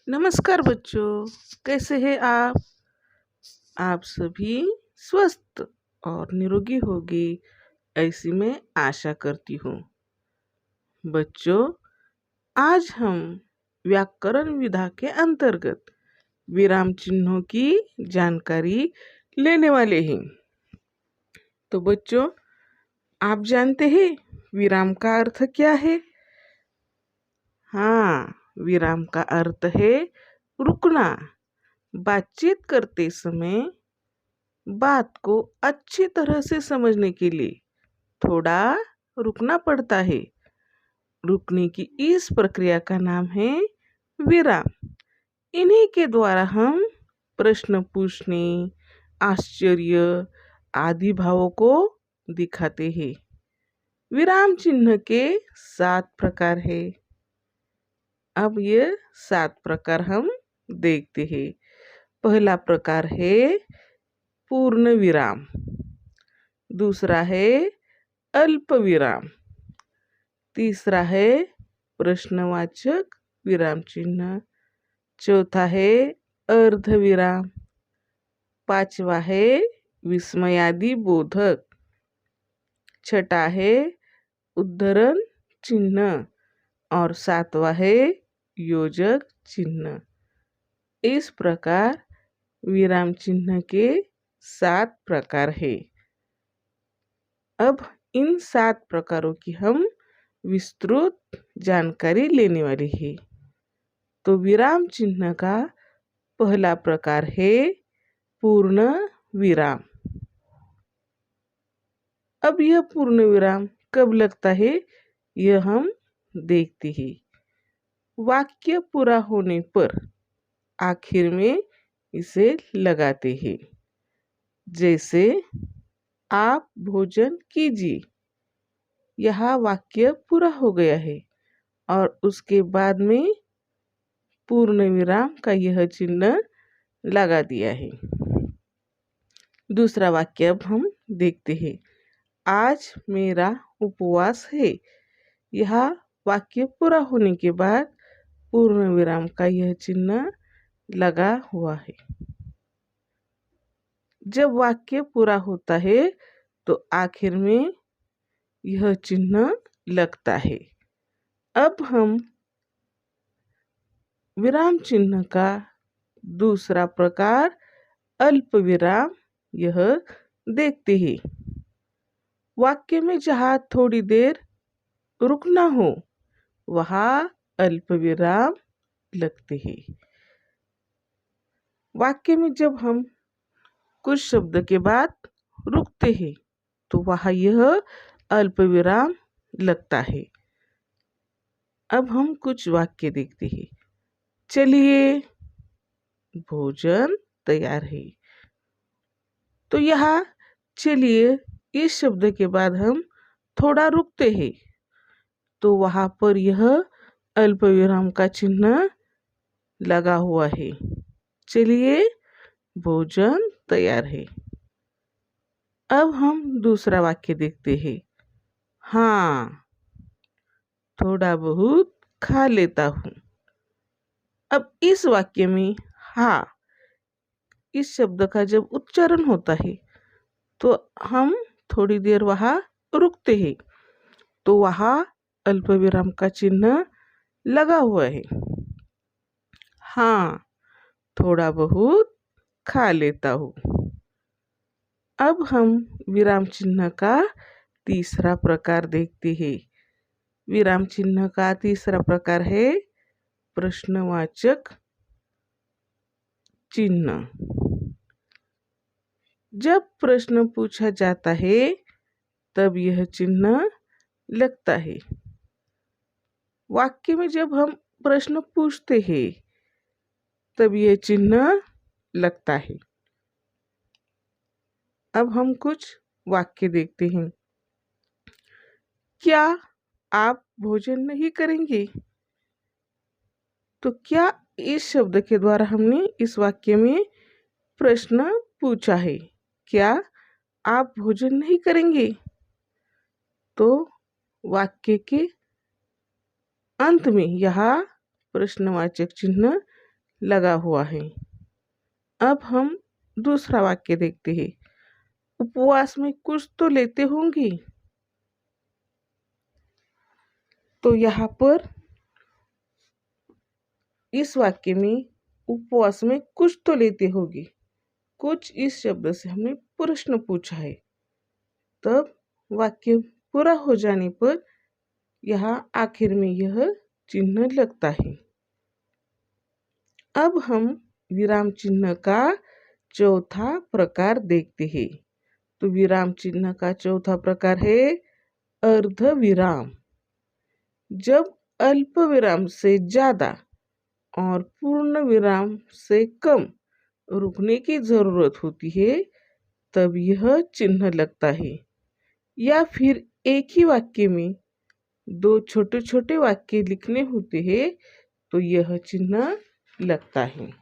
नमस्कार बच्चों, कैसे हैं आप? आप सभी स्वस्थ और निरोगी होंगे, ऐसी मैं आशा करती हूँ। बच्चों, आज हम व्याकरण विधा के अंतर्गत विराम चिन्हों की जानकारी लेने वाले हैं। तो बच्चों, आप जानते हैं विराम का अर्थ क्या है? हाँ, विराम का अर्थ है रुकना। बातचीत करते समय बात को अच्छी तरह से समझने के लिए थोड़ा रुकना पड़ता है। रुकने की इस प्रक्रिया का नाम है विराम। इन्हीं के द्वारा हम प्रश्न पूछने, आश्चर्य आदि भावों को दिखाते हैं। विराम चिन्ह के 7 प्रकार है। अब ये 7 प्रकार हम देखते हैं। पहला प्रकार है पूर्ण विराम, दूसरा है अल्प विराम, तीसरा है प्रश्नवाचक विराम चिन्ह, चौथा है अर्ध विराम, पांचवा है विस्मयादि बोधक, छठा है उद्धरण चिन्ह और सातवा है योजक चिन्ह। इस प्रकार विराम चिन्ह के 7 प्रकार है। अब इन 7 प्रकारों की हम विस्तृत जानकारी लेने वाली है। तो विराम चिन्ह का पहला प्रकार है पूर्ण विराम। अब यह पूर्ण विराम कब लगता है, यह हम देखते हैं। वाक्य पूरा होने पर आखिर में इसे लगाते हैं। जैसे आप भोजन कीजिए, यह वाक्य पूरा हो गया है और उसके बाद में पूर्ण विराम का यह चिन्ह लगा दिया है। दूसरा वाक्य अब हम देखते हैं। आज मेरा उपवास है, यह वाक्य पूरा होने के बाद पूर्ण विराम का यह चिन्ह लगा हुआ है। जब वाक्य पूरा होता है तो आखिर में यह चिन्ह लगता है। अब हम विराम चिन्ह का दूसरा प्रकार अल्प विराम यह देखते हैं। वाक्य में जहाँ थोड़ी देर रुकना हो वहाँ अल्प विराम लगते हैं। वाक्य में जब हम कुछ शब्द के बाद रुकते हैं तो वहाँ यह अल्प विराम लगता है। अब हम कुछ वाक्य देखते हैं। चलिए, भोजन तैयार है। तो यहाँ चलिए इस शब्द के बाद हम थोड़ा रुकते हैं तो वहाँ पर यह अल्प विराम का चिन्ह लगा हुआ है। चलिए, भोजन तैयार है। अब हम दूसरा वाक्य देखते हैं। हाँ, थोड़ा बहुत खा लेता हूँ। अब इस वाक्य में हाँ इस शब्द का जब उच्चारण होता है तो हम थोड़ी देर वहाँ रुकते हैं तो वहाँ अल्प विराम का चिन्ह लगा हुआ है। हाँ, थोड़ा बहुत खा लेता हूँ। अब हम विराम चिन्ह का तीसरा प्रकार देखते हैं। विराम चिन्ह का तीसरा प्रकार है प्रश्नवाचक चिन्ह। जब प्रश्न पूछा जाता है तब यह चिन्ह लगता है। वाक्य में जब हम प्रश्न पूछते हैं तब यह चिन्ह लगता है। अब हम कुछ वाक्य देखते हैं। क्या आप भोजन नहीं करेंगे? तो क्या इस शब्द के द्वारा हमने इस वाक्य में प्रश्न पूछा है। क्या आप भोजन नहीं करेंगे? तो वाक्य के अंत में यहाँ प्रश्नवाचक चिन्ह लगा हुआ है। अब हम दूसरा वाक्य देखते हैं। उपवास में कुछ तो लेते होंगी। तो यहाँ पर इस वाक्य में उपवास में कुछ तो लेते होगी, कुछ इस शब्द से हमने प्रश्न पूछा है। तब वाक्य पूरा हो जाने पर यहाँ आखिर में यह चिन्ह लगता है। अब हम विराम चिन्ह का चौथा प्रकार देखते हैं। तो विराम चिन्ह का चौथा प्रकार है अर्ध विराम। जब अल्प विराम से ज़्यादा और पूर्ण विराम से कम रुकने की ज़रूरत होती है तब यह चिन्ह लगता है। या फिर एक ही वाक्य में दो छोटे छोटे वाक्य लिखने होते हैं तो यह चिन्ह लगता है।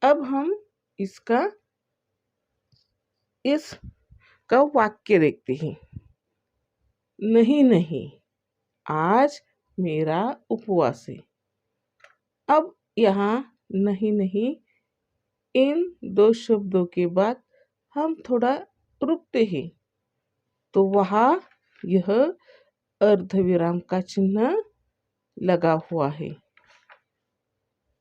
अब हम इसका वाक्य देखते हैं। नहीं नहीं, आज मेरा उपवास है। अब यहाँ नहीं नहीं इन दो शब्दों के बाद हम थोड़ा रुकते हैं तो वहाँ यह अर्धविराम का चिन्ह लगा हुआ है।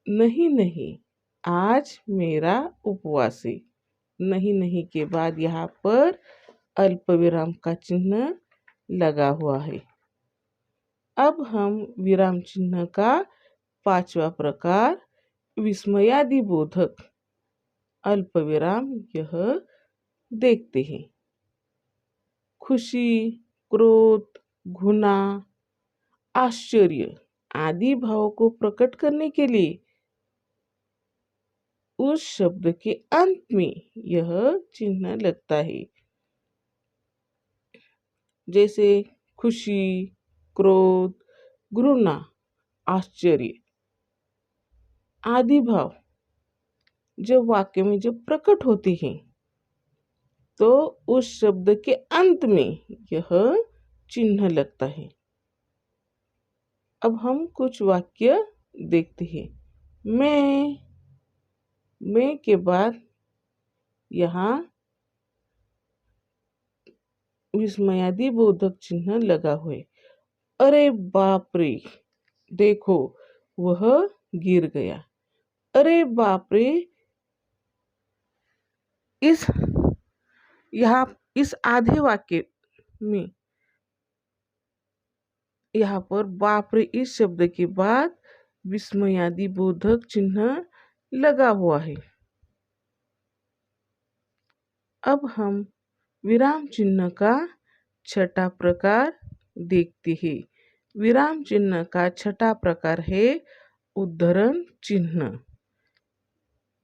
नहीं नहीं, आज मेरा उपवास है। नहीं नहीं के बाद यहाँ पर अल्प विराम का चिन्ह लगा हुआ है। अब हम विराम चिन्ह का पांचवा प्रकार विस्मयादिबोधक अल्प विराम यह देखते हैं। खुशी, क्रोध, घृणा, आश्चर्य आदि भावों को प्रकट करने के लिए उस शब्द के अंत में यह चिन्ह लगता है। जैसे खुशी, क्रोध, घृणा, आश्चर्य आदि भाव जब वाक्य में जब प्रकट होते हैं तो उस शब्द के अंत में यह चिन्ह लगता है। अब हम कुछ वाक्य देखते हैं। मैं के बाद यहाँ विस्मयादिबोधक चिन्ह लगा हुआ है। अरे बाप रे, देखो वह गिर गया। अरे बाप रे, इस आधे वाक्य में यहाँ पर बाप रे इस शब्द के बाद विस्मयादिबोधक चिन्ह लगा हुआ है। अब हम विराम चिन्ह का छठा प्रकार देखते हैं। विराम चिन्ह का छठा प्रकार है उद्धरण चिन्ह।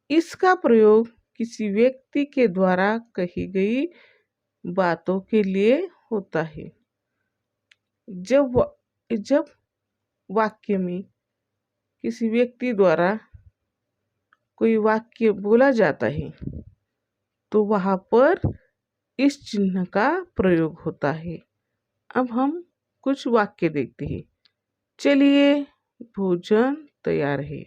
इसका प्रयोग किसी व्यक्ति के द्वारा कही गई बातों के लिए होता है। जब वाक्य में किसी व्यक्ति द्वारा कोई वाक्य बोला जाता है तो वहाँ पर इस चिन्ह का प्रयोग होता है। अब हम कुछ वाक्य देखते हैं। चलिए भोजन तैयार है।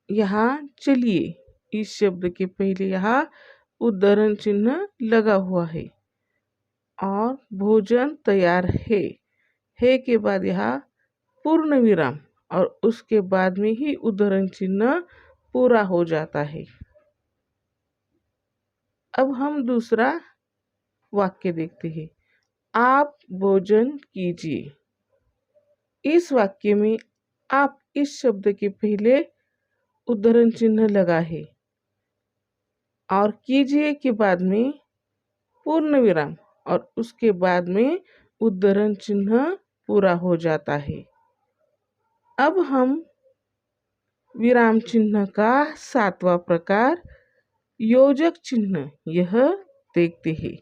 यहाँ चलिए इस शब्द के पहले यहाँ उद्धरण चिन्ह लगा हुआ है और भोजन तैयार है के बाद यहाँ पूर्ण विराम और उसके बाद में ही उद्धरण चिन्ह पूरा हो जाता है। अब हम दूसरा वाक्य देखते हैं। आप भोजन कीजिए। इस वाक्य में आप इस शब्द के पहले उद्धरण चिन्ह लगा है और कीजिए के बाद में पूर्ण विराम और उसके बाद में उद्धरण चिन्ह पूरा हो जाता है। अब हम विराम चिन्ह का सातवां प्रकार योजक चिन्ह यह देखते हैं।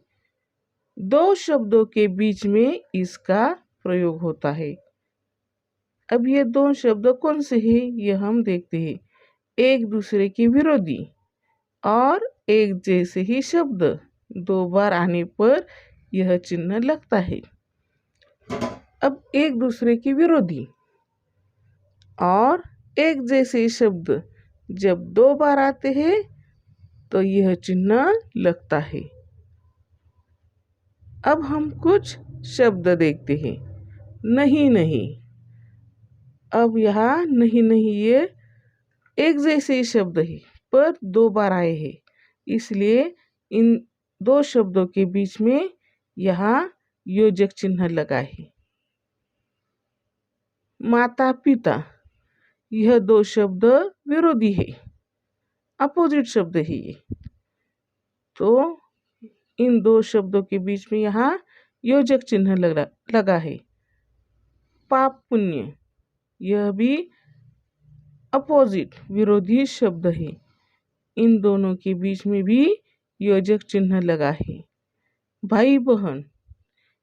दो शब्दों के बीच में इसका प्रयोग होता है। अब ये दो शब्द कौन से हैं यह हम देखते हैं। एक दूसरे के विरोधी और एक जैसे ही शब्द दो बार आने पर यह चिन्ह लगता है। अब एक दूसरे के विरोधी और एक जैसे शब्द जब दो बार आते हैं तो यह चिन्ह लगता है। अब हम कुछ शब्द देखते हैं। नहीं नहीं। अब यहाँ नहीं नहीं ये एक जैसे ही शब्द है पर दो बार आए हैं, इसलिए इन दो शब्दों के बीच में यहाँ योजक चिन्ह लगा है। माता पिता, यह दो शब्द विरोधी है, अपोजिट शब्द है ये, तो इन दो शब्दों के बीच में यहाँ योजक चिन्ह लगा है। पाप पुण्य, यह भी अपोजिट विरोधी शब्द है, इन दोनों के बीच में भी योजक चिन्ह लगा है। भाई बहन,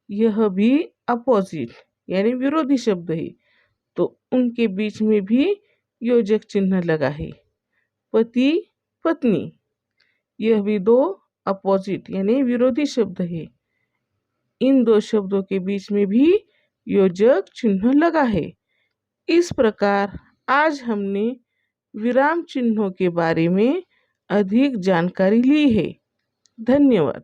यह भी अपोजिट यानी विरोधी शब्द है, तो उनके बीच में भी योजक चिन्ह लगा है। पति पत्नी, यह भी दो अपोजिट यानी विरोधी शब्द है, इन दो शब्दों के बीच में भी योजक चिन्ह लगा है। इस प्रकार आज हमने विराम चिन्हों के बारे में अधिक जानकारी ली है। धन्यवाद।